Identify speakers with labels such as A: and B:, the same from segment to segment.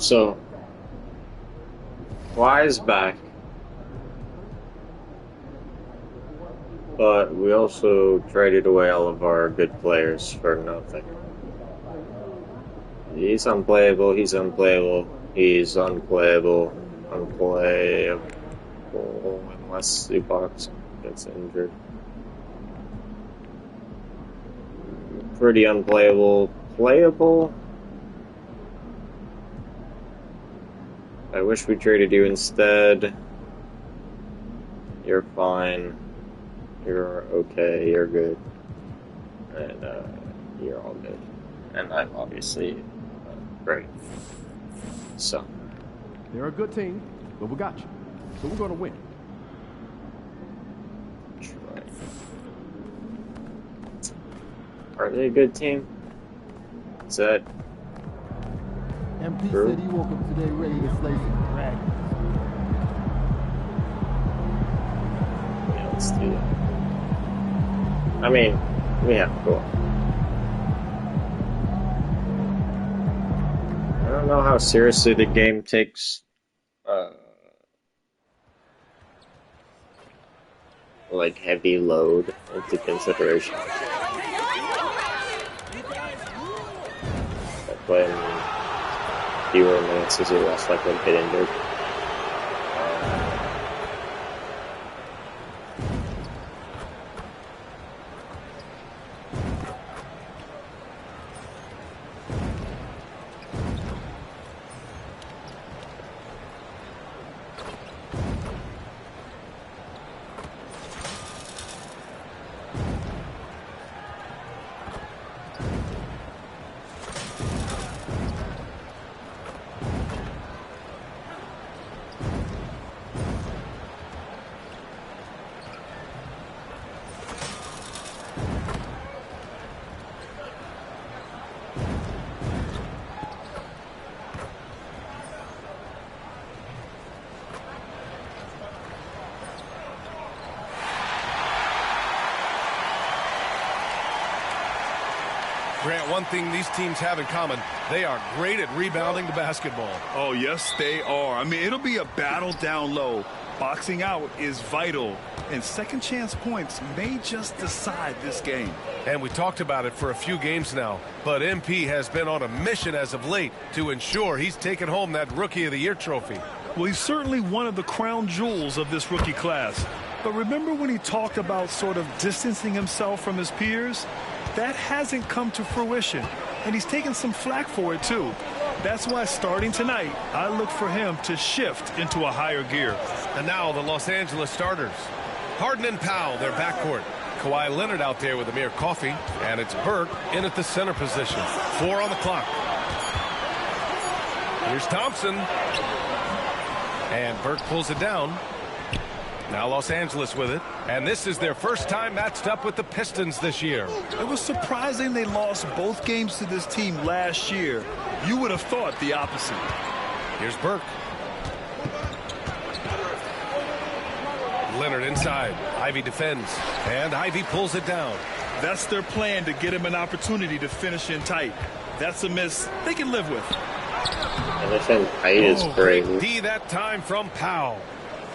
A: So, Kawhi's back, but we also traded away all of our good players for nothing. He's unplayable, he's unplayable, he's unplayable, unplayable, unless Zubac gets injured. Pretty unplayable, playable. I wish we traded you instead. You're fine. You're okay. You're good. And you're all good. And I'm obviously great. So.
B: They're a good team, but we got you. So we're going to win.
A: Try. Are they a good team? Is that
C: MP
A: true?
C: said he woke up today ready to slay some dragons.
A: Yeah, let's do that. I mean, we have to go. I don't know how seriously the game takes like heavy load into consideration. Like when fewer minutes is less likely to get injured.
D: Grant, one thing these teams have in common, they are great at rebounding the basketball.
E: Oh, yes, they are. I mean, it'll be a battle down low. Boxing out is vital, and second chance points may just decide this game.
D: And we talked about it for a few games now, but MP has been on a mission as of late to ensure he's taken home that Rookie of the Year trophy.
E: Well, he's certainly one of the crown jewels of this rookie class. But remember when he talked about sort of distancing himself from his peers? That hasn't come to fruition, and he's taken some flack for it, too. That's why starting tonight, I look for him to shift into a higher gear.
D: And now the Los Angeles starters. Harden and Powell, their backcourt. Kawhi Leonard out there with Amir Coffey, and it's Burke in at the center position. 4 on the clock. Here's Thompson. And Burke pulls it down. Now Los Angeles with it. And this is their first time matched up with the Pistons this year.
E: It was surprising they lost both games to this team last year. You would have thought the opposite.
D: Here's Burke. Leonard inside. Ivy defends. And Ivy pulls it down.
E: That's their plan, to get him an opportunity to finish in tight. That's a miss they can live with.
A: And this in tight is crazy.
D: D that time from Powell.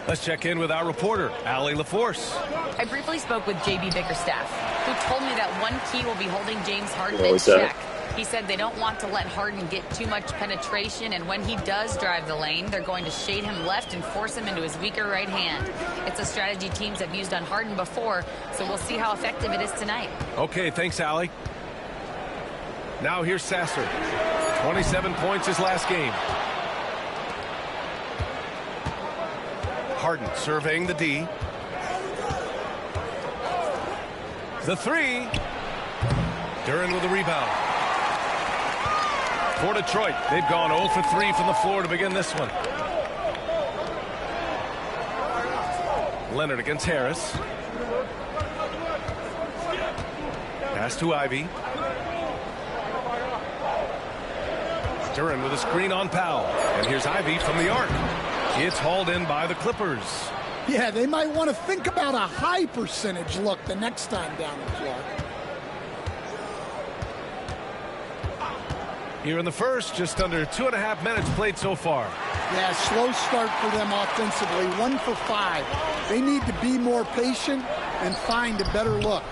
D: Let's check in with our reporter, Allie LaForce.
F: I briefly spoke with J.B. Bickerstaff, who told me that one key will be holding James Harden in
A: What's that?
F: check. He said they don't want to let Harden get too much penetration, and when he does drive the lane, they're going to shade him left and force him into his weaker right hand. It's a strategy teams have used on Harden before, so we'll see how effective it is tonight.
D: Okay, thanks, Allie. Now here's Sasser. 27 points his last game. Harden surveying the D. The three. Duran with a rebound. For Detroit, they've gone 0 for 3 from the floor to begin this one. Leonard against Harris. Pass to Ivy. Duran with a screen on Powell. And here's Ivy from the arc. It's hauled in by the Clippers.
G: Yeah, they might want to think about a high percentage look the next time down the floor.
D: Here in the first, just under 2.5 minutes played so far.
G: Yeah, slow start for them offensively. 1 for 5. They need to be more patient and find a better look.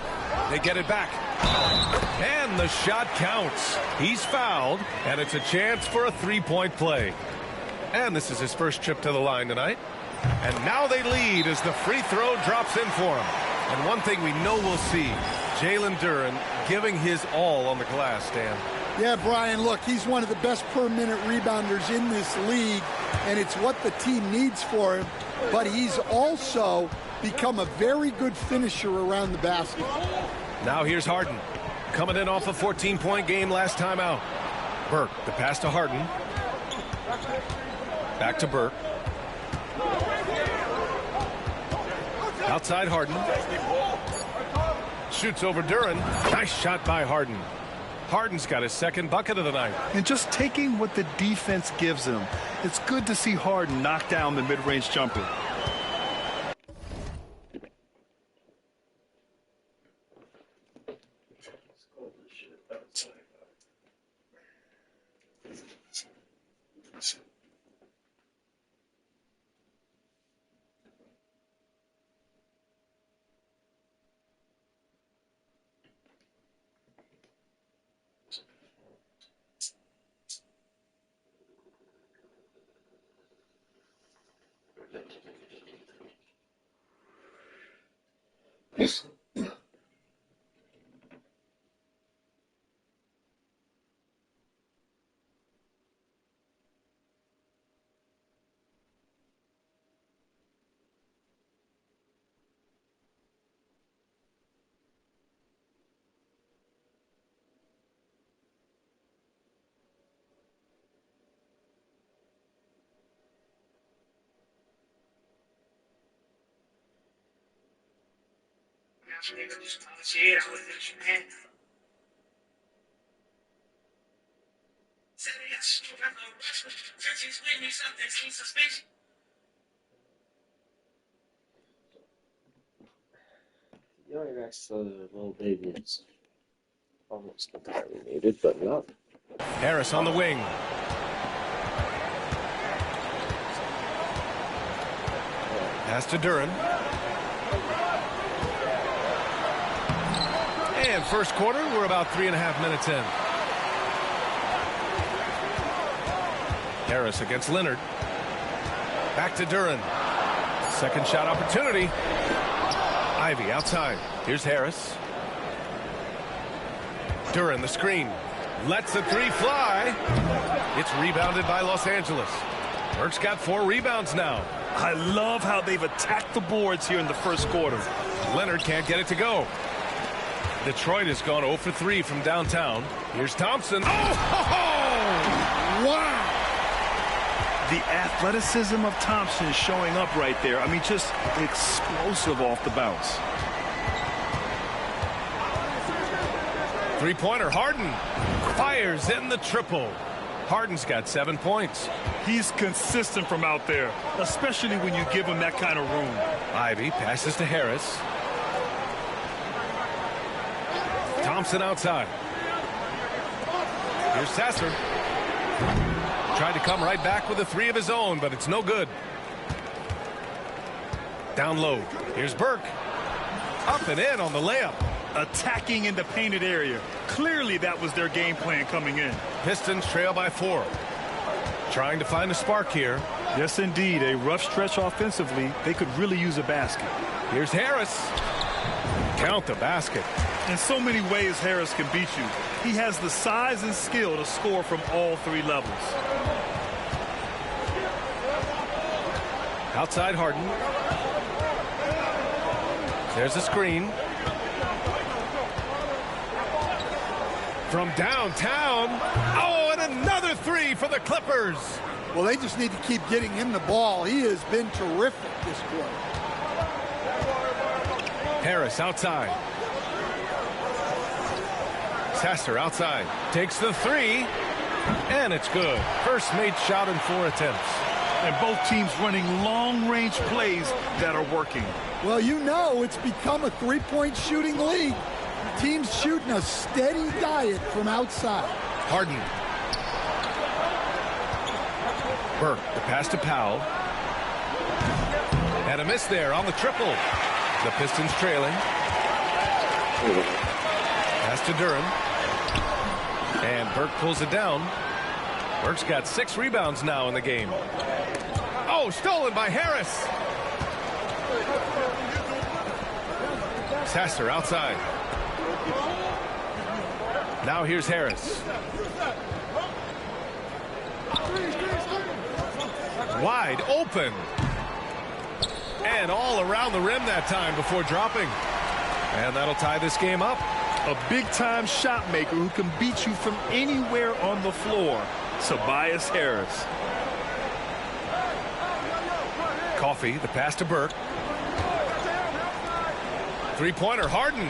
D: They get it back. And the shot counts. He's fouled, and it's a chance for a three-point play. And this is his first trip to the line tonight. And now they lead as the free throw drops in for him. And one thing we know we'll see, Jalen Duren giving his all on the glass, Dan.
G: Yeah, Brian, look, he's one of the best per-minute rebounders in this league, and it's what the team needs for him. But he's also become a very good finisher around the basket.
D: Now here's Harden, coming in off a 14-point game last time out. Burke, the pass to Harden. Back to Burke. Outside Harden. Shoots over Duren. Nice shot by Harden. Harden's got his second bucket of the night.
E: And just taking what the defense gives him, it's good to see Harden knock down the mid-range jumper.
A: Young next to the little baby is almost entirely needed, but not.
D: Harris on the wing. Pass to Duren. And first quarter, we're about 3.5 minutes in. Harris against Leonard. Back to Duren. Second shot opportunity. Ivy outside. Here's Harris. Duren the screen. Lets the three fly. It's rebounded by Los Angeles. Burke's got 4 rebounds now.
E: I love how they've attacked the boards here in the first quarter.
D: Leonard can't get it to go. Detroit has gone 0 for 3 from downtown. Here's Thompson. Oh!
G: Wow!
E: The athleticism of Thompson is showing up right there. I mean, just explosive off the bounce.
D: Three-pointer, Harden fires in the triple. Harden's got 7 points.
E: He's consistent from out there, especially when you give him that kind of room.
D: Ivy passes to Harris. Thompson outside. Here's Sasser. Tried to come right back with a 3 of his own, but it's no good. Down low. Here's Burke. Up and in on the layup.
E: Attacking in the painted area. Clearly that was their game plan coming in.
D: Pistons trail by 4. Trying to find a spark here.
E: Yes, indeed. A rough stretch offensively. They could really use a basket.
D: Here's Harris. Count the basket.
E: In so many ways, Harris can beat you. He has the size and skill to score from all 3 levels.
D: Outside Harden. There's a screen. From downtown. Oh, and another 3 for the Clippers.
G: Well, they just need to keep getting him the ball. He has been terrific this quarter.
D: Harris outside. Sasser outside. Takes the 3. And it's good. First made shot in 4 attempts.
E: And both teams running long-range plays that are working.
G: Well, you know it's become a three-point shooting league. Teams shooting a steady diet from outside.
D: Harden. Burke, the pass to Powell. And a miss there on the triple. The Pistons trailing. Pass to Durham. And Burke pulls it down. Burke's got 6 rebounds now in the game. Oh, stolen by Harris. Sasser outside. Now here's Harris. Wide open. And all around the rim that time before dropping. And that'll tie this game up.
E: A big-time shot maker who can beat you from anywhere on the floor. Tobias Harris.
D: Coffey, the pass to Burke. Three-pointer, Harden.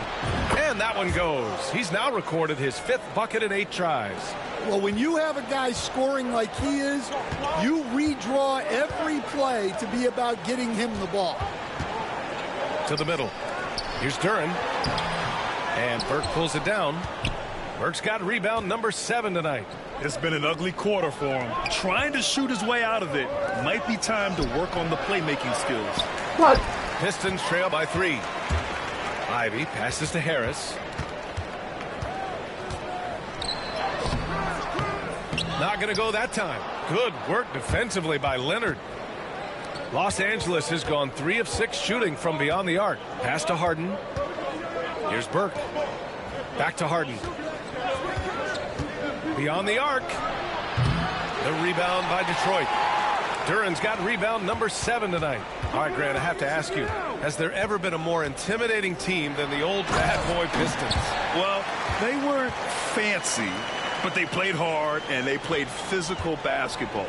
D: And that one goes. He's now recorded his 5th bucket in 8 tries.
G: Well, when you have a guy scoring like he is, you redraw every play to be about getting him the ball.
D: To the middle. Here's Duren. And Burke pulls it down. Burke's got rebound number 7 tonight.
E: It's been an ugly quarter for him. Trying to shoot his way out of it. Might be time to work on the playmaking skills.
A: What?
D: Pistons trail by 3. Ivy passes to Harris. Not going to go that time. Good work defensively by Leonard. Los Angeles has gone 3 of 6 shooting from beyond the arc. Pass to Harden. Here's Burke. Back to Harden. Beyond the arc. The rebound by Detroit. Duren's got rebound number 7 tonight. All right, Grant, I have to ask you, has there ever been a more intimidating team than the old bad boy Pistons?
E: Well, they weren't fancy, but they played hard and they played physical basketball.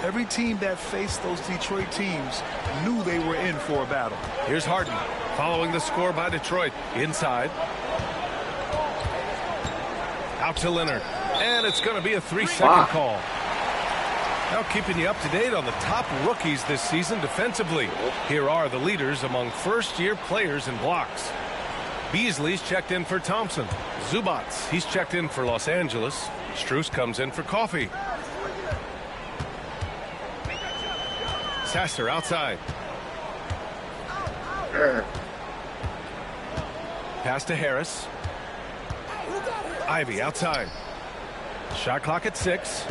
E: Every team that faced those Detroit teams knew they were in for a battle.
D: Here's Harden following the score by Detroit. Inside. Out to Leonard. And it's going to be a 3-second call. Now keeping you up to date on the top rookies this season defensively. Here are the leaders among first-year players in blocks. Beasley's checked in for Thompson. Zubats, he's checked in for Los Angeles. Strus comes in for Coffey. Sasser outside. Pass to Harris. Ivy outside. Shot clock at 6.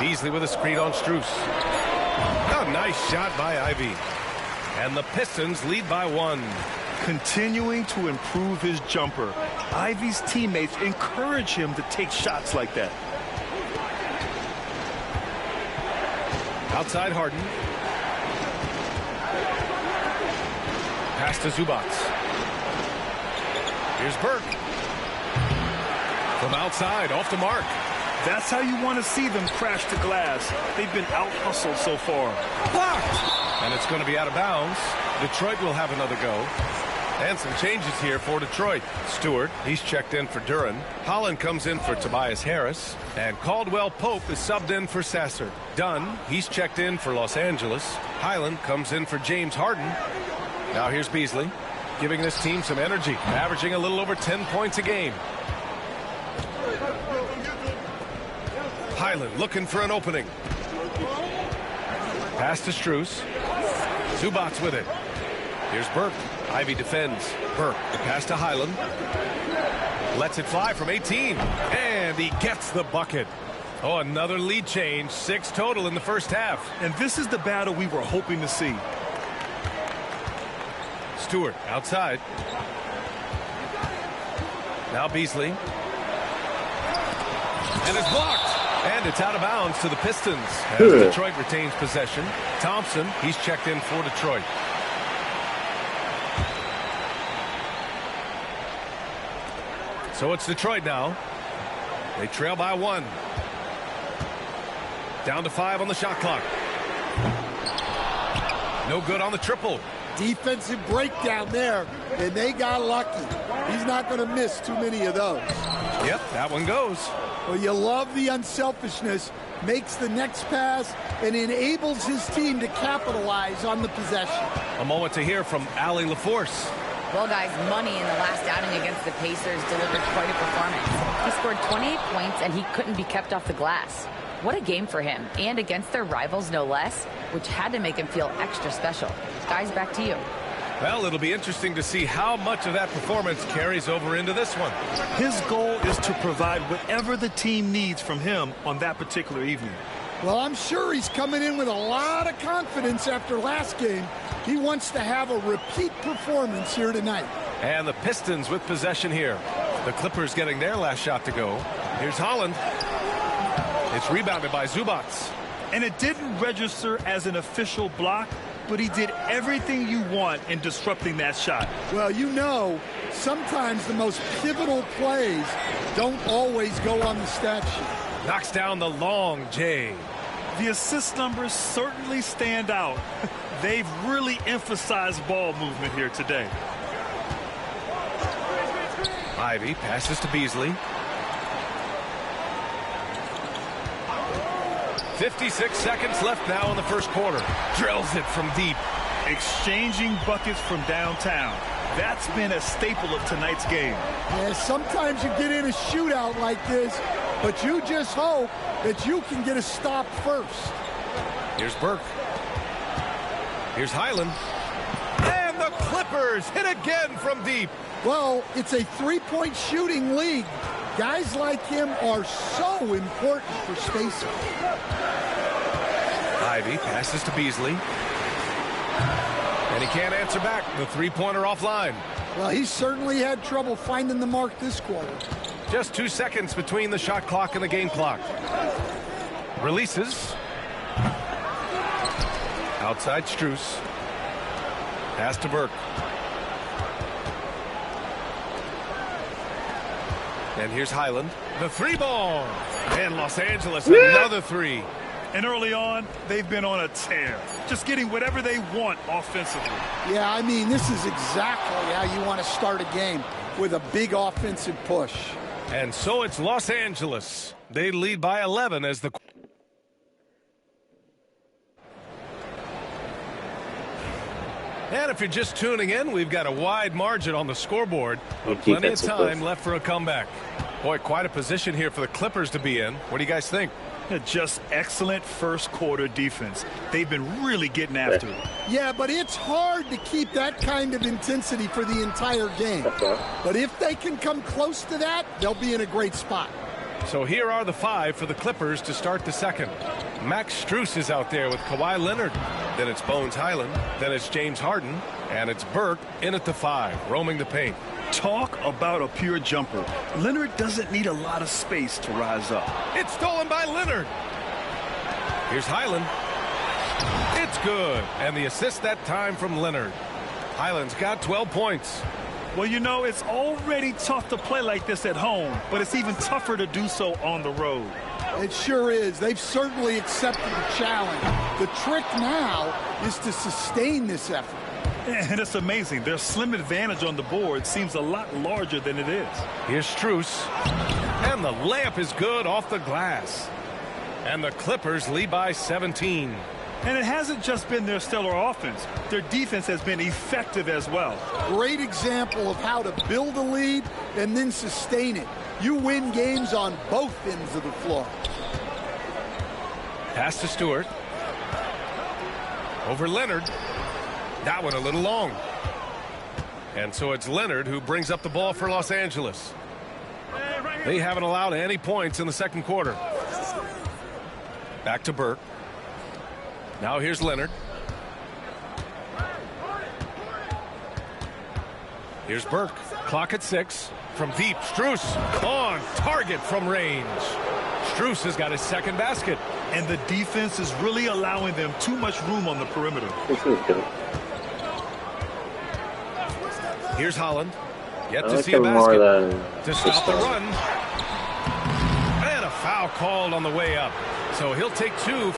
D: Beasley with a screen on Strus. A nice shot by Ivy. And the Pistons lead by 1.
E: Continuing to improve his jumper. Ivy's teammates encourage him to take shots like that.
D: Outside Harden. Pass to Zubats. Here's Burke. From outside, off the mark.
E: That's how you want to see them crash the glass. They've been out-hustled so far.
D: Blocked! And it's going to be out of bounds. Detroit will have another go. And some changes here for Detroit. Stewart, he's checked in for Duren. Holland comes in for Tobias Harris. And Caldwell Pope is subbed in for Sasser. Dunn, he's checked in for Los Angeles. Highland comes in for James Harden. Now here's Beasley, giving this team some energy, averaging a little over 10 points a game. Highland looking for an opening. Pass to Strus. Zubats with it. Here's Burke. Ivy defends. Burke, the pass to Highland. Lets it fly from 18. And he gets the bucket. Oh, another lead change. 6 total in the first half.
E: And this is the battle we were hoping to see.
D: Stewart outside. Now Beasley. And it's blocked. And it's out of bounds to the Pistons as Detroit retains possession. Thompson, he's checked in for Detroit. So it's Detroit now. They trail by 1. Down to 5 on the shot clock. No good on the triple.
G: Defensive breakdown there, and they got lucky. He's not going to miss too many of those.
D: Yep, that one goes.
G: Well, you love the unselfishness, makes the next pass, and enables his team to capitalize on the possession.
D: A moment to hear from Allie LaForce.
F: Well, guys, Money in the last outing against the Pacers delivered quite a performance. He scored 28 points, and he couldn't be kept off the glass. What a game for him, and against their rivals no less, which had to make him feel extra special. Guys, back to you.
D: Well, it'll be interesting to see how much of that performance carries over into this one.
E: His goal is to provide whatever the team needs from him on that particular evening.
G: Well, I'm sure he's coming in with a lot of confidence after last game. He wants to have a repeat performance here tonight.
D: And the Pistons with possession here. The Clippers getting their last shot to go. Here's Holland. It's rebounded by Zubats.
E: And it didn't register as an official block, but he did everything you want in disrupting that shot.
G: Well, you know, sometimes the most pivotal plays don't always go on the stat sheet.
D: Knocks down the long J.
E: The assist numbers certainly stand out. They've really emphasized ball movement here today.
D: Ivy passes to Beasley. 56 seconds left now in the first quarter. Drills it from deep.
E: Exchanging buckets from downtown. That's been a staple of tonight's game.
G: Yeah, sometimes you get in a shootout like this, but you just hope that you can get a stop first.
D: Here's Burke. Here's Highland. And the Clippers hit again from deep.
G: Well, it's a three-point shooting league. Guys like him are so important for spacing.
D: Ivy passes to Beasley. And he can't answer back. The three-pointer offline.
G: Well, he certainly had trouble finding the mark this quarter.
D: Just 2 seconds between the shot clock and the game clock. Releases. Outside Strus. Pass to Burke. And here's Highland. The three ball. And Los Angeles, another three.
E: And early on, they've been on a tear. Just getting whatever they want offensively.
G: Yeah, I mean, this is exactly how you want to start a game, with a big offensive push.
D: And so it's Los Angeles. They lead by 11 as the... And if you're just tuning in, we've got a wide margin on the scoreboard, but plenty of time left for a comeback. Boy, quite a position here for the Clippers to be in. What do you guys think?
E: Just excellent first quarter defense. They've been really getting after it.
G: Yeah, but it's hard to keep that kind of intensity for the entire game. But if they can come close to that, they'll be in a great spot.
D: So here are the five for the Clippers to start the second. Max Strus is out there with Kawhi Leonard. Then it's Bones Highland. Then it's James Harden. And it's Burke in at the 5, roaming the paint.
E: Talk about a pure jumper. Leonard doesn't need a lot of space to rise up.
D: It's stolen by Leonard. Here's Highland. It's good. And the assist that time from Leonard. Highland's got 12 points.
E: Well, you know, it's already tough to play like this at home, but it's even tougher to do so on the road.
G: It sure is. They've certainly accepted the challenge. The trick now is to sustain this effort.
E: And it's amazing. Their slim advantage on the board seems a lot larger than it is.
D: Here's Strus. And the layup is good off the glass. And the Clippers lead by 17.
E: And it hasn't just been their stellar offense. Their defense has been effective as well.
G: Great example of how to build a lead and then sustain it. You win games on both ends of the floor.
D: Pass to Stewart. Over Leonard. That one a little long. And so it's Leonard who brings up the ball for Los Angeles. They haven't allowed any points in the second quarter. Back to Burke. Now here's Leonard. Here's Burke. Clock at 6. From deep, Strus on target from range. Strus has got his second basket.
E: And the defense is really allowing them too much room on the perimeter.
A: This is good.
D: Here's Holland. Yet
A: I
D: to
A: like
D: see a
A: him more
D: basket
A: than
D: to stop the
A: Tristan.
D: run. And a foul called on the way up. So he'll take 2.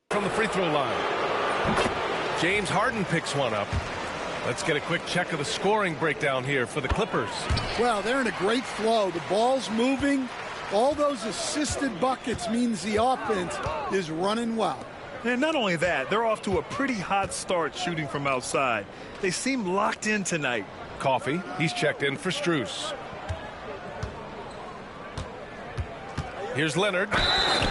D: From the free throw line. James Harden picks one up. Let's get a quick check of the scoring breakdown here for the Clippers.
G: Well, they're in a great flow. The ball's moving. All those assisted buckets means the offense is running well.
E: And not only that, they're off to a pretty hot start shooting from outside. They seem locked in tonight.
D: Coffee, he's checked in for Strus. Here's Leonard.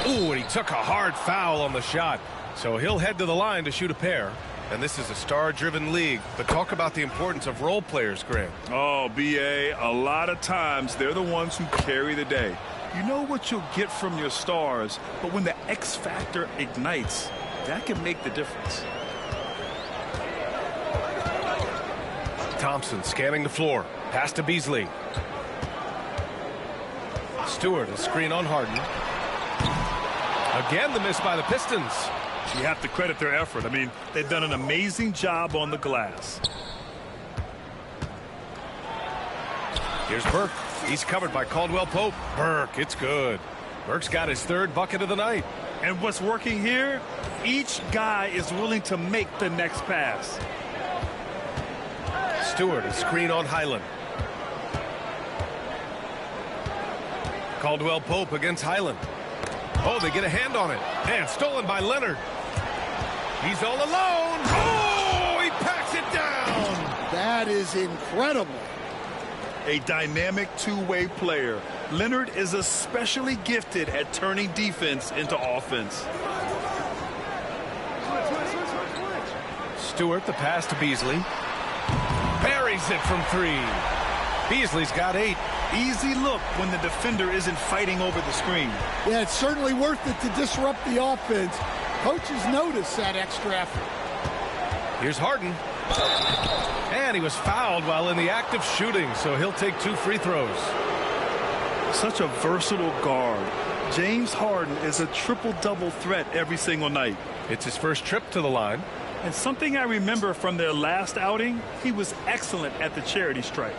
D: Ooh, and he took a hard foul on the shot. So he'll head to the line to shoot a pair. And this is a star-driven league. But talk about the importance of role players, Grant.
E: Oh, B.A., a lot of times they're the ones who carry the day. You know what you'll get from your stars, but when the X factor ignites, that can make the difference.
D: Thompson scanning the floor. Pass to Beasley. Stewart, a screen on Harden. Again, the miss by the Pistons.
E: You have to credit their effort. I mean, they've done an amazing job on the glass.
D: Here's Burke. He's covered by Caldwell Pope. Burke, it's good. Burke's got his third bucket of the night.
E: And what's working here? Each guy is willing to make the next pass.
D: Stewart, a screen on Highland. Caldwell Pope against Highland. Oh, they get a hand on it. And stolen by Leonard. He's all alone. Oh, he packs it down.
G: That is incredible.
E: A dynamic two-way player. Leonard is especially gifted at turning defense into offense.
D: Stewart, the pass to Beasley. Buries it from three. Beasley's got 8.
E: Easy look when the defender isn't fighting over the screen.
G: Yeah, it's certainly worth it to disrupt the offense. Coaches notice that extra effort.
D: Here's Harden. And he was fouled while in the act of shooting, so he'll take 2 free throws.
E: Such a versatile guard. James Harden is a triple-double threat every single night.
D: It's his first trip to the line.
E: And something I remember from their last outing, he was excellent at the charity stripe.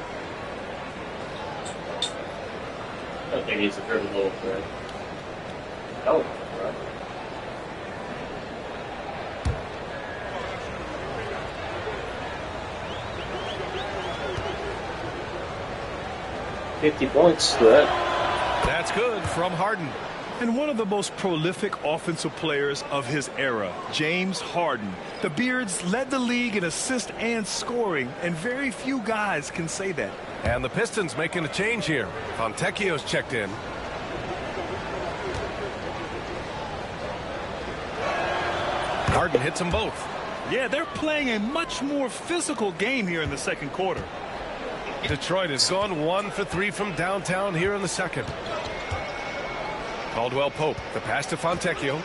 A: I think he's a triple double threat. Oh, right. $50 points to that.
D: That's good from Harden.
E: And one of the most prolific offensive players of his era, James Harden. The Beards led the league in assists and scoring, and very few guys can say that.
D: And the Pistons making a change here. Fontecchio's checked in. Harden hits them both.
E: Yeah, they're playing a much more physical game here in the second quarter.
D: Detroit has gone 1 for 3 from downtown here in the second. Caldwell Pope, the pass to Fontecchio.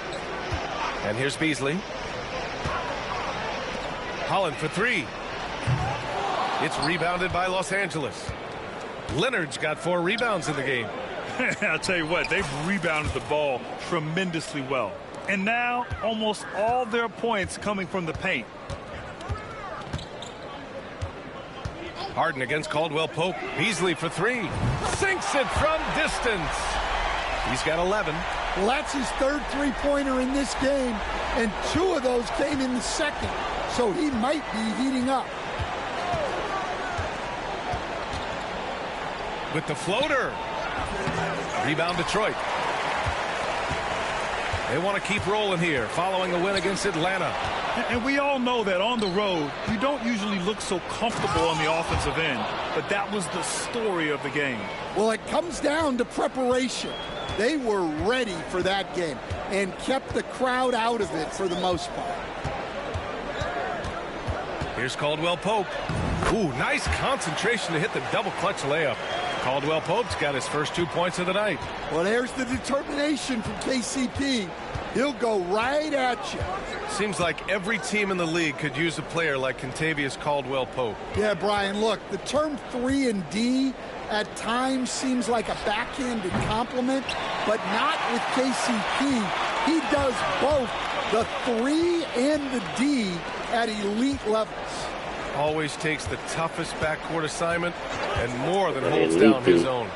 D: And here's Beasley. Holland for 3. It's rebounded by Los Angeles. Leonard's got 4 rebounds in the game.
E: I'll tell you what, they've rebounded the ball tremendously well. And now almost all their points coming from the paint.
D: Harden against Caldwell Pope. Beasley for 3. Sinks it from distance. He's got 11.
G: Well, that's his third three-pointer in this game, and 2 of those came in the second, so he might be heating up.
D: With the floater. Rebound Detroit. They want to keep rolling here following a win against Atlanta.
E: And we all know that on the road, you don't usually look so comfortable on the offensive end. But that was the story of the game.
G: Well, it comes down to preparation. They were ready for that game and kept the crowd out of it for the most part.
D: Here's Caldwell Pope. Ooh, nice concentration to hit the double clutch layup. Caldwell Pope's got his first 2 points of the night.
G: Well, there's the determination from KCP. He'll go right at you.
D: Seems like every team in the league could use a player like Kentavious Caldwell Pope.
G: Yeah, Brian, look, the term 3 and D at times seems like a backhanded compliment, but not with KCP. He does both the 3 and the D at elite levels.
D: Always takes the toughest backcourt assignment and more than holds down his own.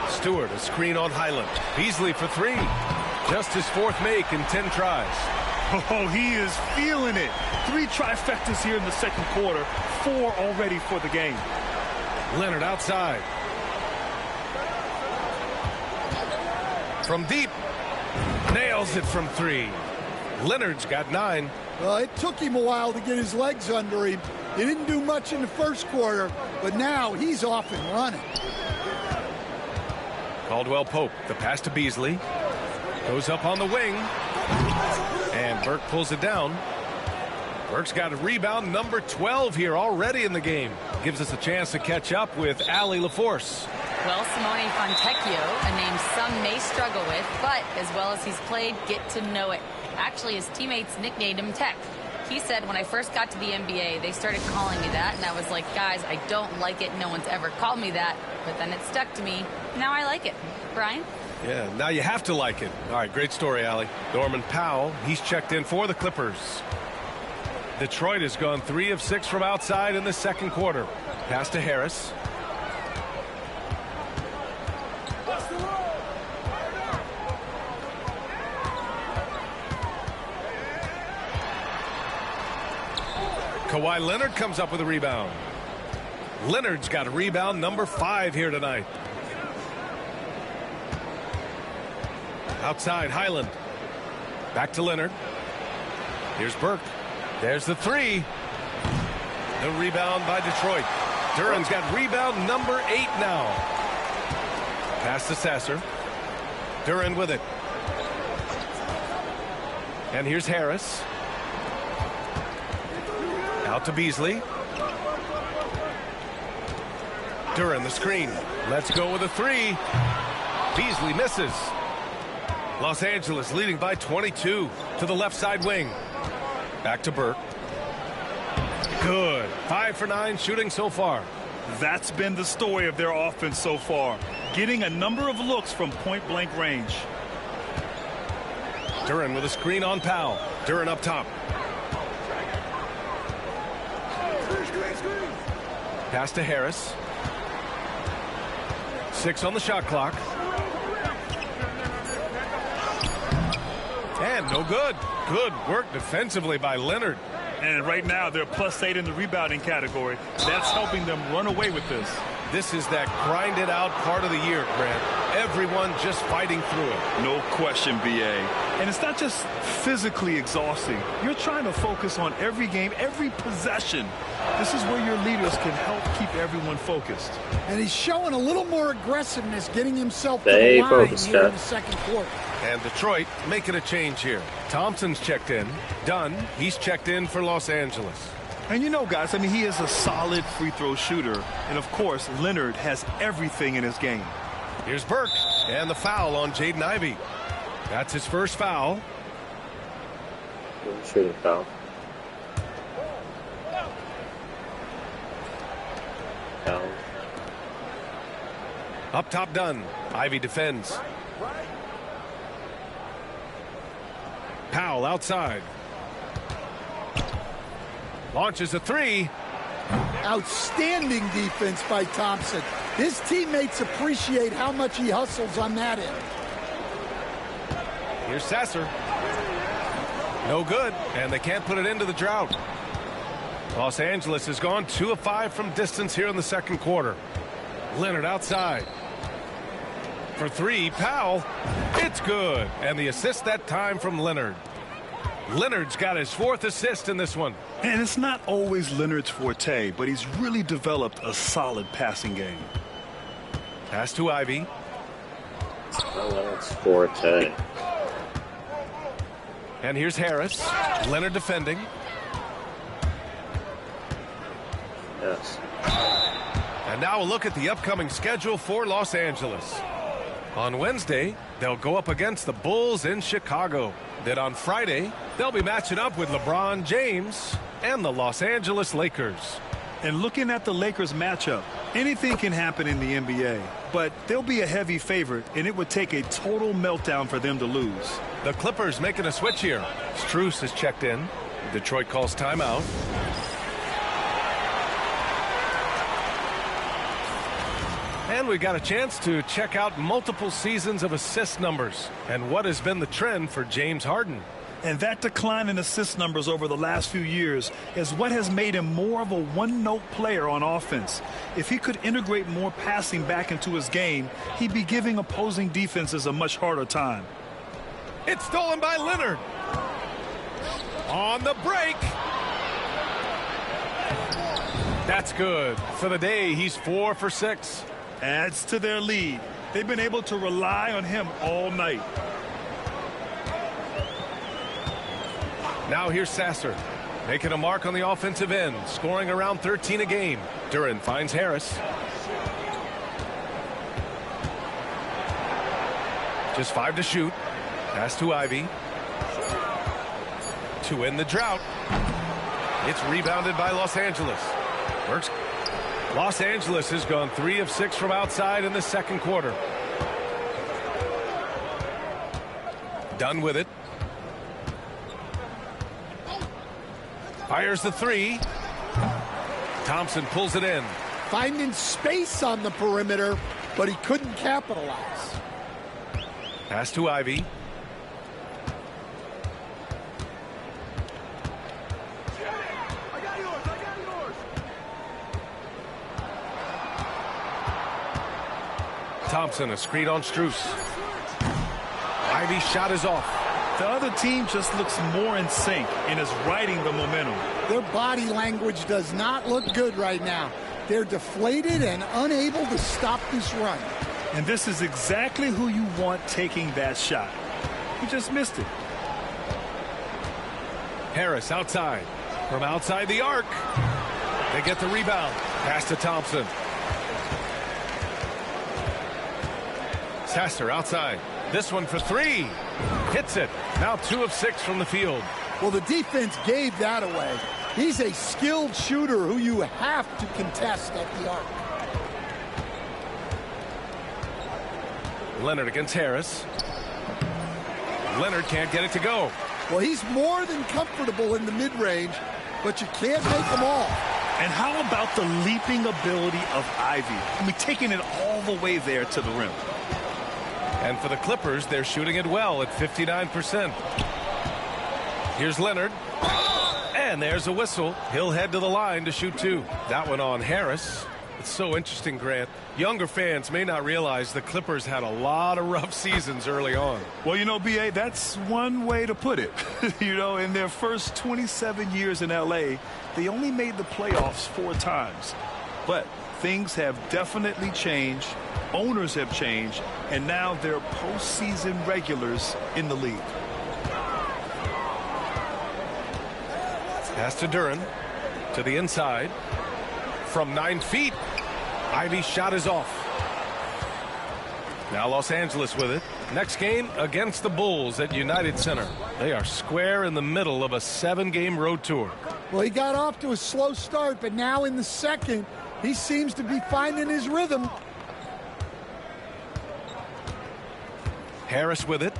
D: Stewart, a screen on Highland. Beasley for 3. Just his 4th make in 10 tries.
E: Oh, he is feeling it. 3 trifectas here in the second quarter, 4 already for the game.
D: Leonard outside. From deep. Nails it from 3. Leonard's got 9.
G: Well, it took him a while to get his legs under him. He didn't do much in the first quarter, but now he's off and running.
D: Caldwell Pope, the pass to Beasley. Goes up on the wing. And Burke pulls it down. Burke's got a rebound number 12 here already in the game. Gives us a chance to catch up with Allie LaForce.
F: Well, Simone Fontecchio, a name some may struggle with, but as well as he's played, get to know it. Actually, his teammates nicknamed him Tech. He said, when I first got to the NBA, they started calling me that, and I was like, guys, I don't like it. No one's ever called me that. But then it stuck to me. Now I like it. Brian?
D: Yeah, now you have to like it. All right, great story, Allie. Norman Powell, he's checked in for the Clippers. Detroit has gone 3 of 6 from outside in the second quarter. Pass to Harris. Kawhi Leonard comes up with a rebound. Leonard's got a rebound number 5 here tonight. Outside, Highland. Back to Leonard. Here's Burke. There's the 3. The rebound by Detroit. Duran's got rebound number 8 now. Pass to Sasser. Duran with it. And here's Harris. Out to Beasley. Duran the screen. Let's go with a 3. Beasley misses. Los Angeles leading by 22 to the left side wing. Back to Burke. Good. 5 for 9 shooting so far.
E: That's been the story of their offense so far. Getting a number of looks from point-blank range.
D: Duran with a screen on Powell. Duran up top. Pass to Harris. 6 on the shot clock. And no good. Good work defensively by Leonard.
E: And right now they're +8 in the rebounding category. That's helping them run away with this.
D: This is that grinded out part of the year, Grant. Everyone just fighting through it.
E: No question, BA. And it's not just physically exhausting. You're trying to focus on every game, every possession. This is where your leaders can help keep everyone focused.
G: And he's showing a little more aggressiveness, getting himself to the line here in the second quarter.
D: And Detroit making a change here. Thompson's checked in. Dunn, he's checked in for Los Angeles.
E: And you know, guys, I mean, he is a solid free throw shooter. And, of course, Leonard has everything in his game.
D: Here's Burke. And the foul on Jaden Ivey. That's his first foul.
A: Shooting foul. Foul.
D: Up top, Dunn. Ivey defends. Powell outside. Launches a 3.
G: Outstanding defense by Thompson. His teammates appreciate how much he hustles on that end.
D: Here's Sasser. No good, and they can't put it into the drought. Los Angeles has gone 2 of 5 from distance here in the second quarter. Leonard outside. For 3, Powell. It's good, and the assist that time from Leonard. Leonard's got his 4th assist in this one.
E: And it's not always Leonard's forte, but he's really developed a solid passing game.
D: Pass to Ivey.
A: Leonard's forte.
D: And here's Harris. Leonard defending.
A: Yes.
D: And now a look at the upcoming schedule for Los Angeles. On Wednesday, they'll go up against the Bulls in Chicago. Then on Friday, they'll be matching up with LeBron James and the Los Angeles Lakers.
E: And looking at the Lakers matchup, anything can happen in the NBA, but they'll be a heavy favorite, and it would take a total meltdown for them to lose.
D: The Clippers making a switch here. Strus is checked in. Detroit calls timeout. And we got a chance to check out multiple seasons of assist numbers and what has been the trend for James Harden.
E: And that decline in assist numbers over the last few years is what has made him more of a one-note player on offense. If he could integrate more passing back into his game, he'd be giving opposing defenses a much harder time.
D: It's stolen by Leonard. On the break. That's good. For the day, he's 4 for 6.
E: Adds to their lead. They've been able to rely on him all night.
D: Now here's Sasser, making a mark on the offensive end, scoring around 13 a game. Duran finds Harris. Just 5 to shoot. Pass to Ivy. To end the drought. It's rebounded by Los Angeles. Works. Los Angeles has gone 3 of 6 from outside in the second quarter. Done with it. Fires the 3. Thompson pulls it in.
G: Finding space on the perimeter, but he couldn't capitalize.
D: Pass to Ivy. Thompson, a screen on Strus. Ivy's shot is off.
E: The other team just looks more in sync and is riding the momentum.
G: Their body language does not look good right now. They're deflated and unable to stop this run.
E: And this is exactly who you want taking that shot. He just missed it.
D: Harris outside. From outside the arc. They get the rebound. Pass to Thompson. Sasser outside. This one for 3. Hits it. Now 2 of 6 from the field.
G: Well, the defense gave that away. He's a skilled shooter who you have to contest at the arc.
D: Leonard against Harris. Leonard can't get it to go.
G: Well, he's more than comfortable in the mid-range, but you can't make them all.
E: And how about the leaping ability of Ivy? I mean, taking it all the way there to the rim.
D: And for the Clippers, they're shooting it well at 59%. Here's Leonard. And there's a whistle. He'll head to the line to shoot 2. That one on Harris. It's so interesting, Grant. Younger fans may not realize the Clippers had a lot of rough seasons early on.
E: Well, you know, B.A., that's one way to put it. You know, in their first 27 years in L.A., they only made the playoffs 4 times. But things have definitely changed. Owners have changed, and now they're postseason regulars in the league.
D: Pass to Duran. To the inside. From 9 feet. Ivy's shot is off. Now Los Angeles with it. Next game against the Bulls at United Center. They are square in the middle of a 7-game road tour.
G: Well, he got off to a slow start, but now in the second, he seems to be finding his rhythm.
D: Harris with it.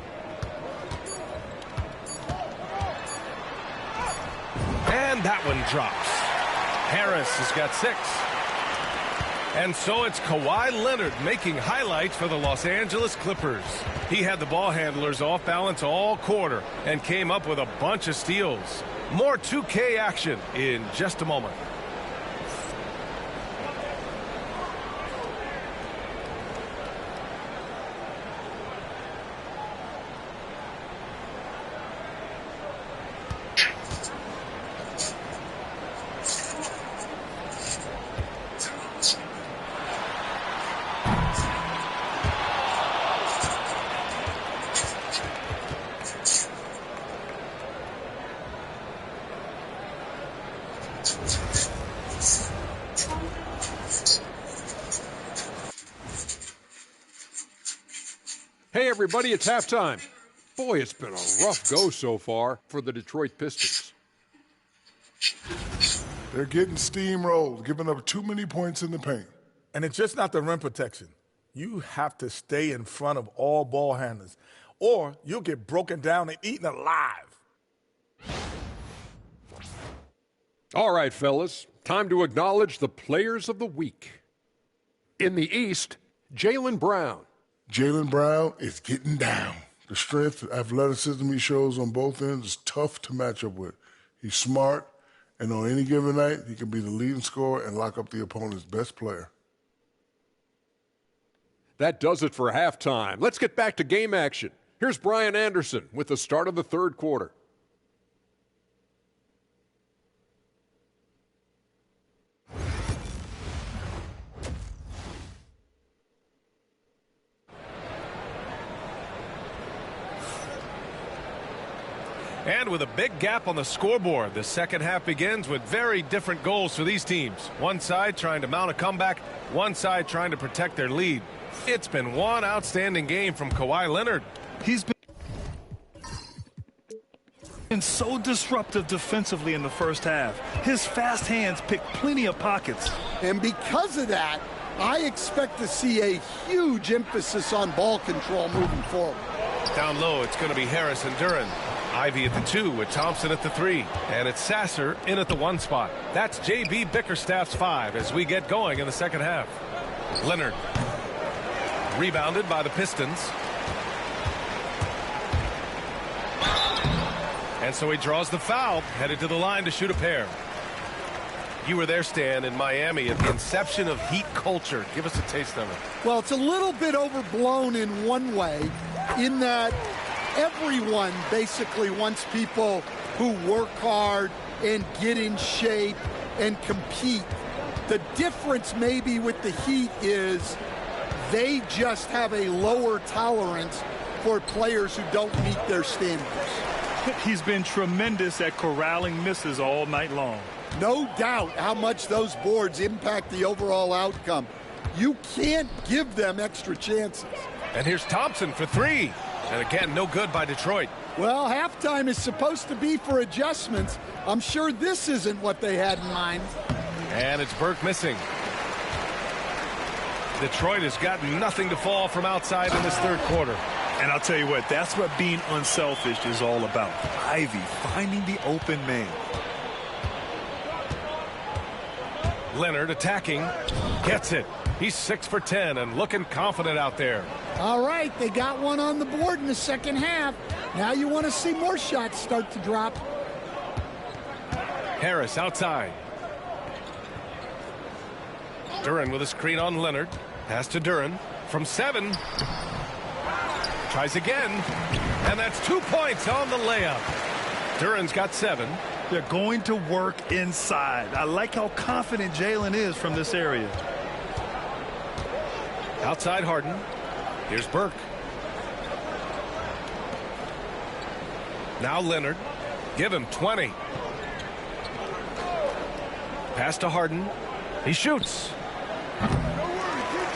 D: And that one drops. Harris has got 6. And so it's Kawhi Leonard making highlights for the Los Angeles Clippers. He had the ball handlers off balance all quarter and came up with a bunch of steals. More 2K action in just a moment.
H: Hey, everybody, it's halftime. Boy, it's been a rough go so far for the Detroit Pistons.
I: They're getting steamrolled, giving up too many points in the paint.
J: And it's just not the rim protection. You have to stay in front of all ball handlers, or you'll get broken down and eaten alive.
H: All right, fellas, time to acknowledge the players of the week. In the East, Jaylen Brown.
I: Jaylen Brown is getting down. The strength, athleticism he shows on both ends is tough to match up with. He's smart, and on any given night, he can be the leading scorer and lock up the opponent's best player.
H: That does it for halftime. Let's get back to game action. Here's Brian Anderson with the start of the third quarter.
D: And with a big gap on the scoreboard, the second half begins with very different goals for these teams. One side trying to mount a comeback, one side trying to protect their lead. It's been one outstanding game from Kawhi Leonard.
E: He's been so disruptive defensively in the first half. His fast hands pick plenty of pockets.
G: And because of that, I expect to see a huge emphasis on ball control moving forward.
D: Down low, it's going to be Harris and Duren. Ivy at the 2 with Thompson at the 3. And it's Sasser in at the 1 spot. That's J.B. Bickerstaff's 5 as we get going in the second half. Leonard. Rebounded by the Pistons. And so he draws the foul, headed to the line to shoot a pair. You were there, Stan, in Miami at the inception of Heat culture. Give us a taste of it.
G: Well, it's a little bit overblown in one way, in that everyone basically wants people who work hard and get in shape and compete. The difference maybe with the Heat is they just have a lower tolerance for players who don't meet their standards.
E: He's been tremendous at corralling misses all night long.
G: No doubt how much those boards impact the overall outcome. You can't give them extra chances.
D: And here's Thompson for 3. And again, no good by Detroit.
G: Well, halftime is supposed to be for adjustments. I'm sure this isn't what they had in mind.
D: And it's Burke missing. Detroit has got nothing to fall from outside in this third quarter.
E: And I'll tell you what, that's what being unselfish is all about. Ivy finding the open man.
D: Leonard attacking. Gets it. He's 6 for 10 and looking confident out there.
G: All right, they got one on the board in the second half. Now you want to see more shots start to drop.
D: Harris outside. Duren with a screen on Leonard. Pass to Duren from 7. Tries again. And that's 2 points on the layup. Duren's got 7.
E: They're going to work inside. I like how confident Jalen is from this area.
D: Outside Harden. Here's Burke. Now Leonard. Give him 20. Pass to Harden. He shoots.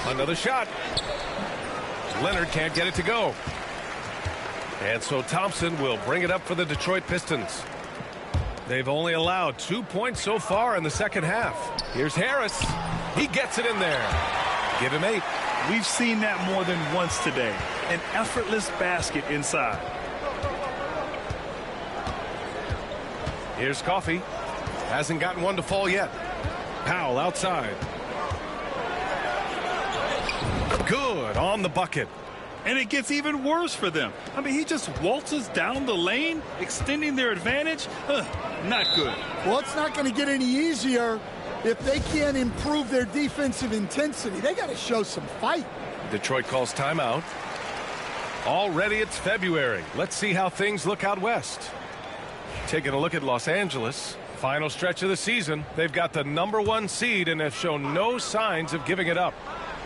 D: Another shot. Leonard can't get it to go. And so Thompson will bring it up for the Detroit Pistons. They've only allowed 2 points so far in the second half. Here's Harris. He gets it in there. Give him 8.
E: We've seen that more than once today. An effortless basket inside.
D: Here's Coffey. Hasn't gotten one to fall yet. Powell outside. Good on the bucket.
E: And it gets even worse for them. I mean, he just waltzes down the lane, extending their advantage. Not good.
G: Well, it's not going to get any easier if they can't improve their defensive intensity. They got to show some fight.
D: Detroit calls timeout. Already it's February. Let's see how things look out west. Taking a look at Los Angeles. Final stretch of the season. They've got the #1 seed and have shown no signs of giving it up.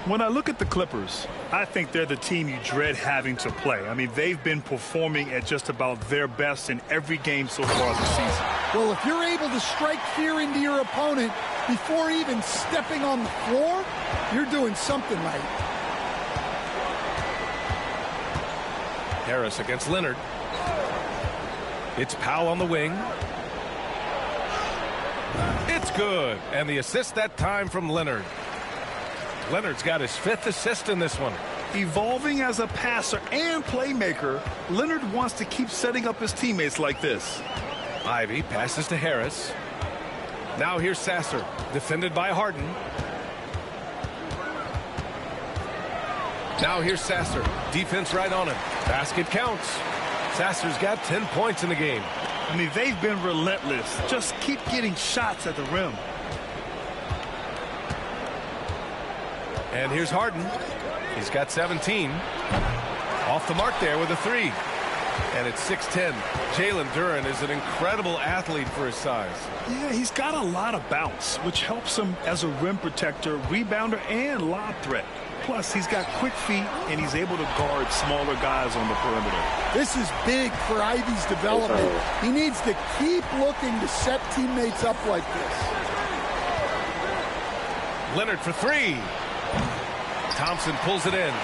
E: When I look at the Clippers, I think they're the team you dread having to play. I mean, they've been performing at just about their best in every game so far this season.
G: Well, if you're able to strike fear into your opponent before even stepping on the floor, you're doing something right.
D: Harris against Leonard. It's Powell on the wing. It's good. And the assist that time from Leonard. Leonard's got his 5th assist in this one.
E: Evolving as a passer and playmaker, Leonard wants to keep setting up his teammates like this.
D: Ivy passes to Harris. Now here's Sasser, defended by Harden. Now here's Sasser, defense right on him. Basket counts. Sasser's got 10 points in the game.
E: I mean, they've been relentless. Just keep getting shots at the rim.
D: And here's Harden. He's got 17. Off the mark there with a 3. And it's 6-10. Jalen Duren is an incredible athlete for his size.
E: Yeah, he's got a lot of bounce, which helps him as a rim protector, rebounder, and lob threat. Plus, he's got quick feet, and he's able to guard smaller guys on the perimeter.
G: This is big for Ivy's development. He needs to keep looking to set teammates up like this.
D: Leonard for 3. Thompson pulls it in.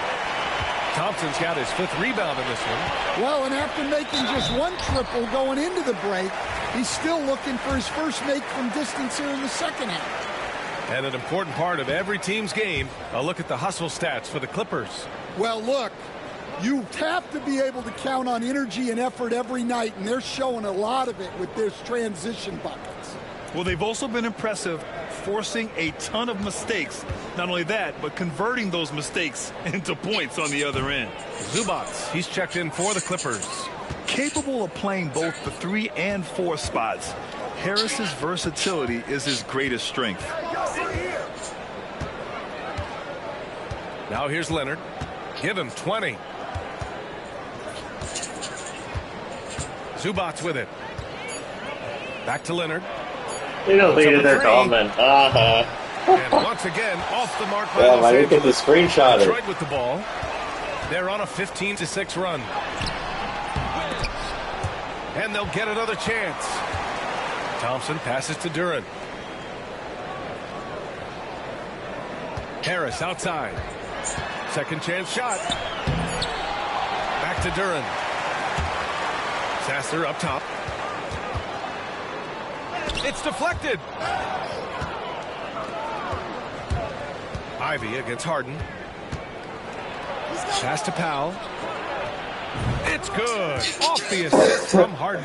D: Thompson's got his 5th rebound in this one.
G: Well, and after making just 1 triple going into the break, he's still looking for his first make from distance here in the second half.
D: And an important part of every team's game, a look at the hustle stats for the Clippers.
G: Well, look, you have to be able to count on energy and effort every night, and they're showing a lot of it with their transition buckets.
E: Well, they've also been impressive, forcing a ton of mistakes. Not only that, but converting those mistakes into points on the other end.
D: Zubats, he's checked in for the Clippers.
E: Capable of playing both the 3 and 4 spots, Harris's versatility is his greatest strength.
D: Now here's Leonard. Give him 20. Zubats with it. Back to Leonard.
A: They deleted their comment.
D: And once again, off the mark by
A: Well, I didn't get the screenshot.
D: Detroit with the ball. They're on a 15-6 run. And they'll get another chance. Thompson passes to Duren. Harris outside. Second chance shot. Back to Duren. Sasser up top. It's deflected. Ivy against Harden. Pass to Powell. It's good. Off the assist from Harden.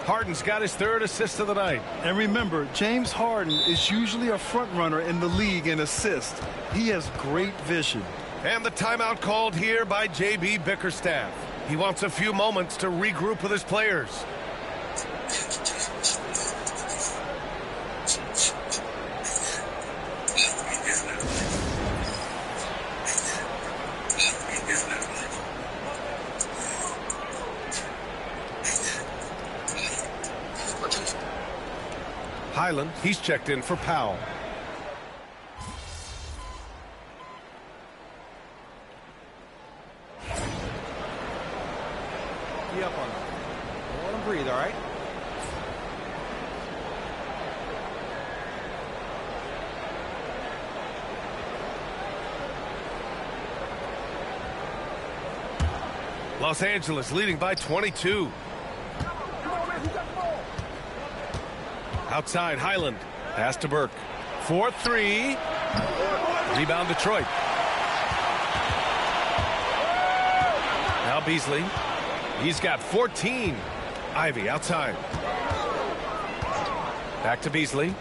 D: Harden's got his 3rd assist of the night.
E: And remember, James Harden is usually a front runner in the league in assists. He has great vision.
D: And the timeout called here by J.B. Bickerstaff. He wants a few moments to regroup with his players. Highland, he's checked in for Powell.
K: Be up on them. Don't let them breathe, all right?
D: Los Angeles leading by 22. Outside, Highland. Pass to Burke. 4-3. Rebound, Detroit. Now Beasley. He's got 14. Ivy outside. Back to Beasley.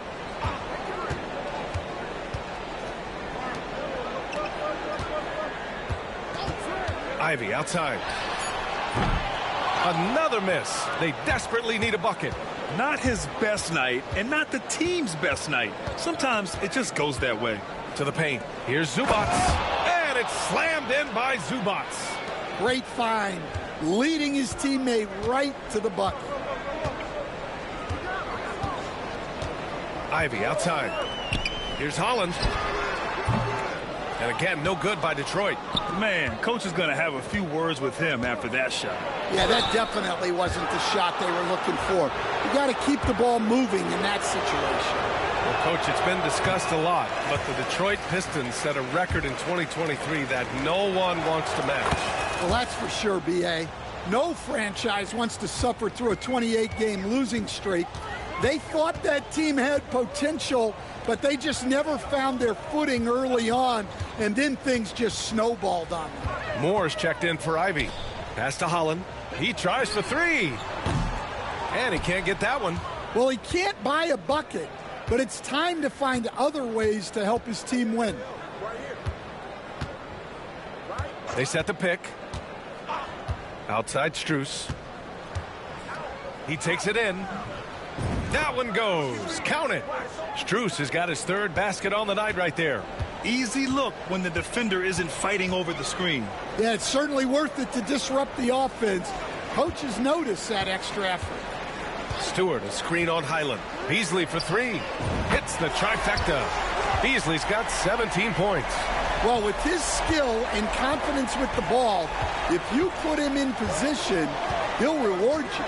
D: Ivy outside. Another miss. They desperately need a bucket.
E: Not his best night, and not the team's best night. Sometimes it just goes that way.
D: To the paint. Here's Zubats. And it's slammed in by Zubats.
G: Great find. Leading his teammate right to the bucket.
D: Ivy outside. Here's Holland. And again, no good by Detroit.
E: Man, coach is going to have a few words with him after that shot.
G: Yeah, that definitely wasn't the shot they were looking for. You got to keep the ball moving in that situation.
D: Well, Coach, it's been discussed a lot, but the Detroit Pistons set a record in 2023 that no one wants to match.
G: Well, that's for sure, B.A. No franchise wants to suffer through a 28-game losing streak. They thought that team had potential, but they just never found their footing early on, and then things just snowballed on them.
D: Moore's checked in for Ivy. Pass to Holland. He tries for 3. And he can't get that one.
G: Well, he can't buy a bucket, but it's time to find other ways to help his team win.
D: They set the pick. Outside Strus. He takes it in. That one goes. Count it. Strus has got his third basket on the night right there.
E: Easy look when the defender isn't fighting over the screen.
G: Yeah, it's certainly worth it to disrupt the offense. Coaches notice that extra effort.
D: Stewart, a screen on Highland. Beasley for three. Hits the trifecta. Beasley's got 17 points.
G: Well, with his skill and confidence with the ball, if you put him in position, he'll reward you.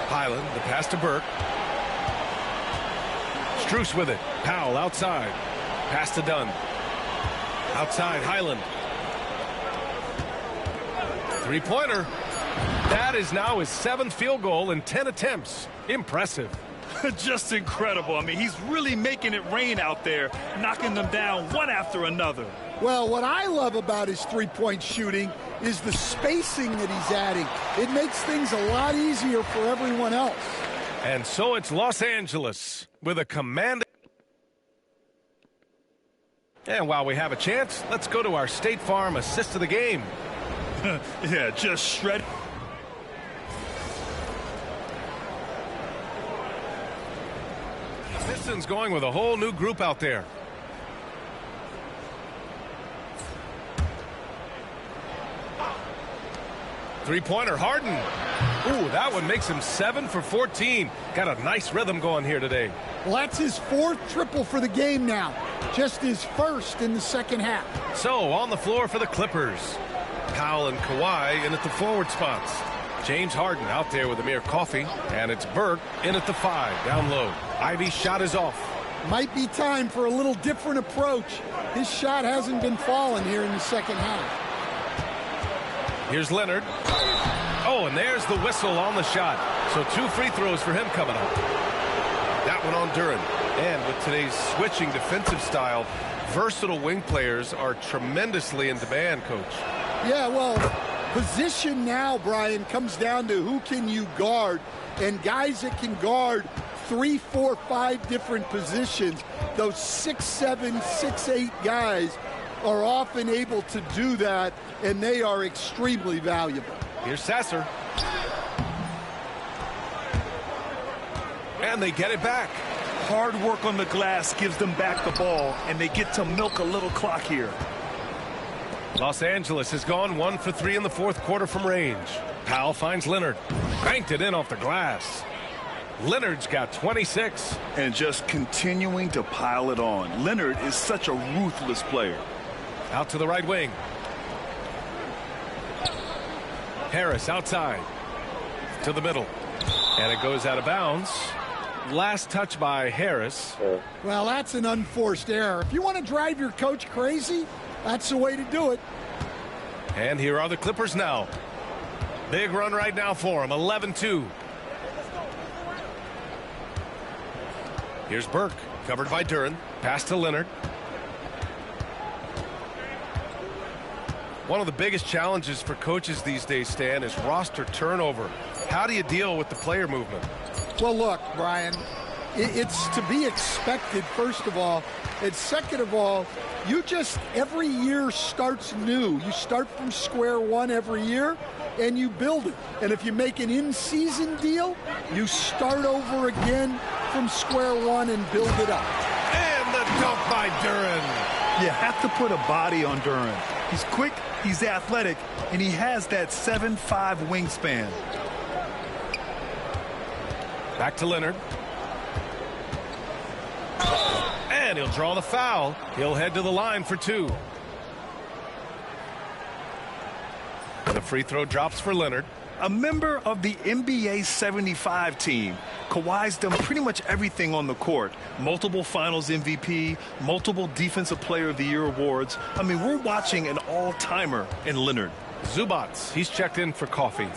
D: Highland, the pass to Burke. Strus with it. Powell outside. Pass to Dunn. Outside, Highland. Three-pointer. That is now his 7th field goal in 10 attempts. Impressive.
E: Just incredible. I mean, he's really making it rain out there, knocking them down one after another.
G: Well, what I love about his three-point shooting is the spacing that he's adding. It makes things a lot easier for everyone else.
D: And so it's Los Angeles with a command. And while we have a chance, let's go to our State Farm assist of the game.
E: Yeah, just shred.
D: Pistons going with a whole new group out there. Three-pointer, Harden. Ooh, that one makes him 7 for 14. Got a nice rhythm going here today.
G: Well, that's his 4th triple for the game now. Just his 1st in the second half.
D: So, on the floor for the Clippers. Powell and Kawhi in at the forward spots. James Harden out there with Amir Coffey. And it's Burke in at the 5, down low. Ivy's shot is off.
G: Might be time for a little different approach. His shot hasn't been falling here in the second half.
D: Here's Leonard. Oh, and there's the whistle on the shot. So 2 free throws for him coming up. That one on Duran. And with today's switching defensive style, versatile wing players are tremendously in demand, Coach.
G: Yeah, well, position now, Brian, comes down to who can you guard. And guys that can guard 3, 4, 5 different positions, those 6'7", 6'8" guys are often able to do that, and they are extremely valuable.
D: Here's Sasser. And they get it back.
E: Hard work on the glass gives them back the ball, and they get to milk a little clock here.
D: Los Angeles has gone 1 for 3 in the 4th quarter from range. Powell finds Leonard. Banked it in off the glass. Leonard's got 26.
E: And just continuing to pile it on. Leonard is such a ruthless player.
D: Out to the right wing. Harris outside. To the middle. And it goes out of bounds. Last touch by Harris.
G: Well, that's an unforced error. If you want to drive your coach crazy, that's the way to do it.
D: And here are the Clippers now. Big run right now for them. 11-2. Here's Burke. Covered by Duran. Pass to Leonard. One of the biggest challenges for coaches these days, Stan, is roster turnover. How do you deal with the player movement?
G: Well, look, Brian, it's to be expected, first of all. And second of all, you just, every year starts new. You start from square one every year, and you build it. And if you make an in-season deal, you start over again from square one and build it up.
D: And the dunk by Duran.
E: You have to put a body on Duran. He's quick, he's athletic, and he has that 7'5" wingspan.
D: Back to Leonard. And he'll draw the foul. He'll head to the line for 2. The free throw drops for Leonard.
E: A member of the NBA 75 team. Kawhi's done pretty much everything on the court. Multiple finals MVP, multiple Defensive Player of the Year awards. I mean, we're watching an all-timer in Leonard.
D: Zubats, he's checked in for coffee.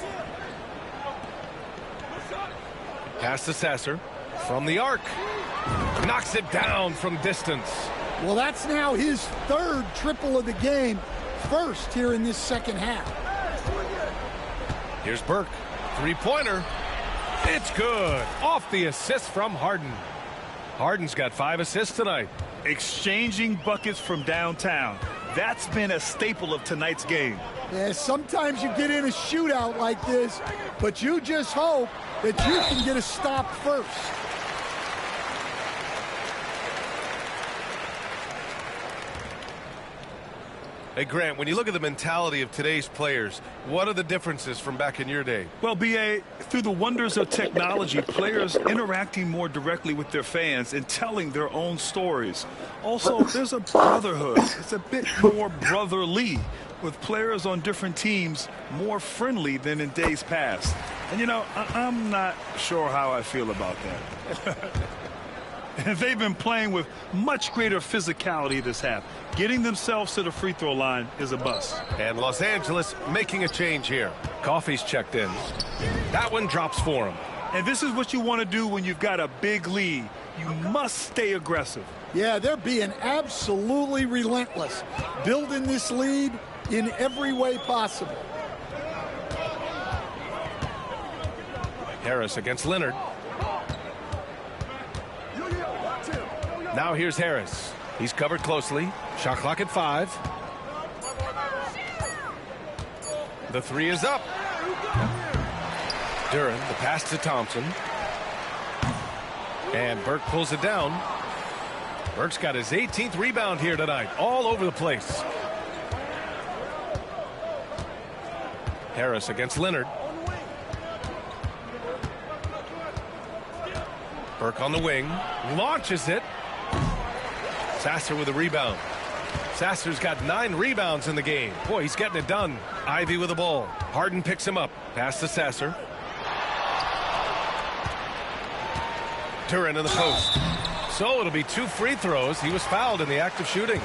D: Pass to Sasser from the arc. Knocks it down from distance.
G: Well, that's now his 3rd triple of the game, 1st here in this second half.
D: Here's Burke. Three-pointer. It's good. Off the assist from Harden. Harden's got 5 assists tonight.
E: Exchanging buckets from downtown. That's been a staple of tonight's game.
G: Yeah, sometimes you get in a shootout like this, but you just hope that you can get a stop first.
D: Hey, Grant, when you look at the mentality of today's players, what are the differences from back in your day?
E: Well, B.A., through the wonders of technology, players interacting more directly with their fans and telling their own stories. Also, there's a brotherhood. It's a bit more brotherly, with players on different teams more friendly than in days past. And, you know, I'm not sure how I feel about that. They've been playing with much greater physicality this half. Getting themselves to the free throw line is a bust.
D: And Los Angeles making a change here. Coffey's checked in. That one drops for him.
E: And this is what you want to do when you've got a big lead. You must stay aggressive.
G: Yeah, they're being absolutely relentless, building this lead in every way possible.
D: Harris against Leonard. Now here's Harris. He's covered closely. Shot clock at 5. The 3 is up. Duran, the pass to Thompson. And Burke pulls it down. Burke's got his 18th rebound here tonight. All over the place. Harris against Leonard. Burke on the wing. Launches it. Sasser with a rebound. Sasser's got 9 rebounds in the game. Boy, he's getting it done. Ivy with the ball. Harden picks him up. Pass to Sasser. Duran in the post. So it'll be 2 free throws. He was fouled in the act of shooting.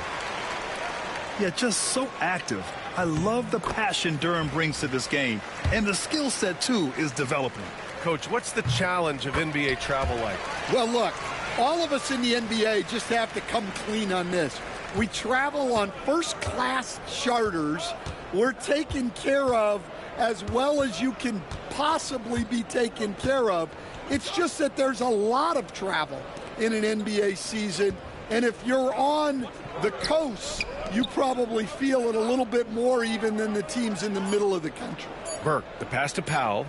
E: Yeah, just so active. I love the passion Duran brings to this game. And the skill set, too, is developing.
D: Coach, what's the challenge of NBA travel like?
G: Well, look, all of us in the NBA just have to come clean on this. We travel on first-class charters. We're taken care of as well as you can possibly be taken care of. It's just that there's a lot of travel in an NBA season, and if you're on the coast, you probably feel it a little bit more even than the teams in the middle of the country.
D: Burke, the pass to Powell.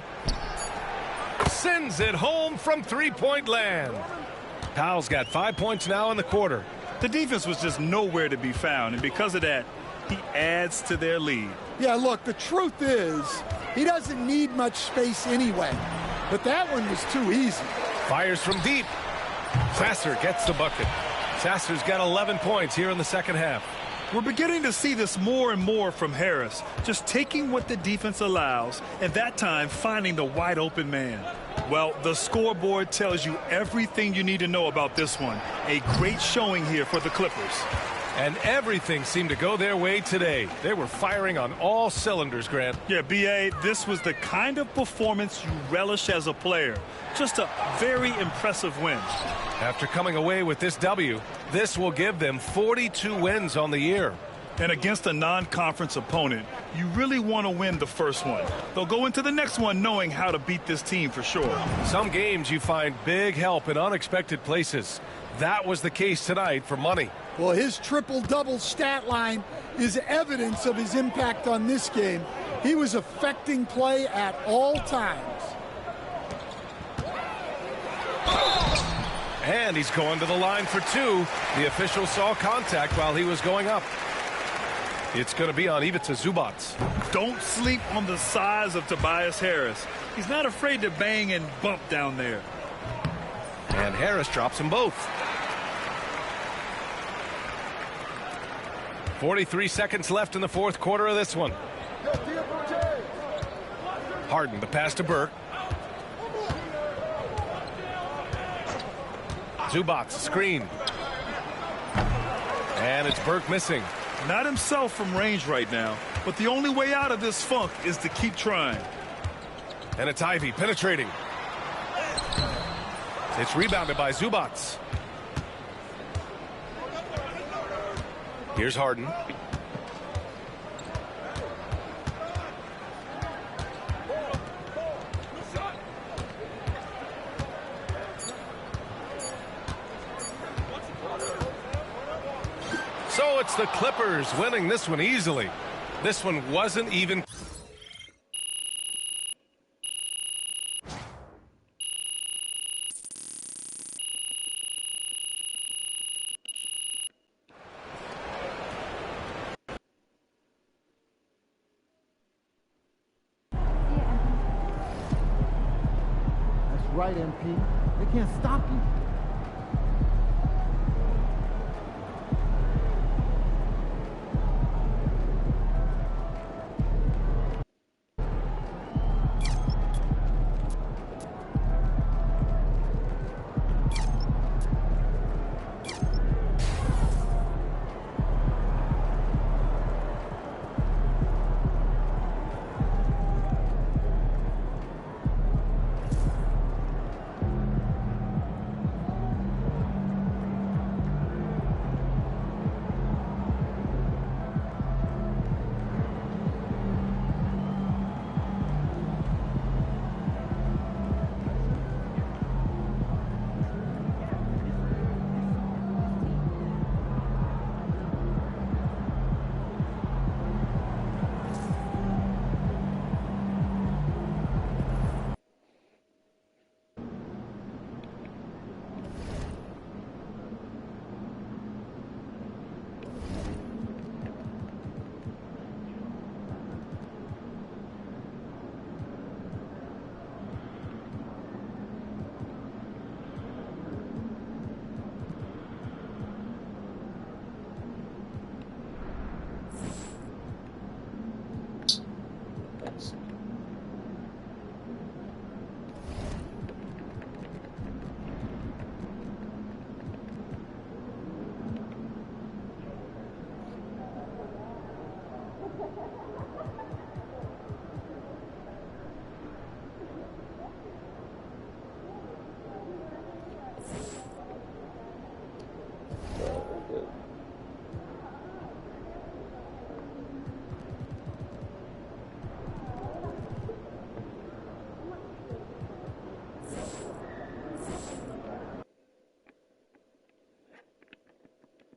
D: Sends it home from three-point land. Powell's got 5 points now in the quarter.
E: The defense was just nowhere to be found, and because of that, he adds to their lead.
G: Yeah, look, the truth is, he doesn't need much space anyway, but that one was too easy.
D: Fires from deep. Sasser gets the bucket. Sasser's got 11 points here in the second half.
E: We're beginning to see this more and more from Harris, just taking what the defense allows, and that time finding the wide open man. Well, the scoreboard tells you everything you need to know about this one. A great showing here for the Clippers.
D: And everything seemed to go their way today. They were firing on all cylinders, Grant.
E: Yeah, B.A., this was the kind of performance you relish as a player. Just a very impressive win.
D: After coming away with this W, this will give them 42 wins on the year.
E: And against a non-conference opponent, you really want to win the first one. They'll go into the next one knowing how to beat this team for sure.
D: Some games you find big help in unexpected places. That was the case tonight for Money.
G: Well, his triple-double stat line is evidence of his impact on this game. He was affecting play at all times.
D: And he's going to the line for 2. The official saw contact while he was going up. It's going to be on Ivica Zubac.
E: Don't sleep on the size of Tobias Harris. He's not afraid to bang and bump down there.
D: And Harris drops them both. 43 seconds left in the fourth quarter of this one. Harden, the pass to Burke. Zubac, screen. And it's Burke missing.
E: Not himself from range right now, but the only way out of this funk is to keep trying.
D: And it's Ivy penetrating. It's rebounded by Zubac. Here's Harden. So it's the Clippers winning this one easily. This one wasn't even...
C: That's right, MP. They can't stop you.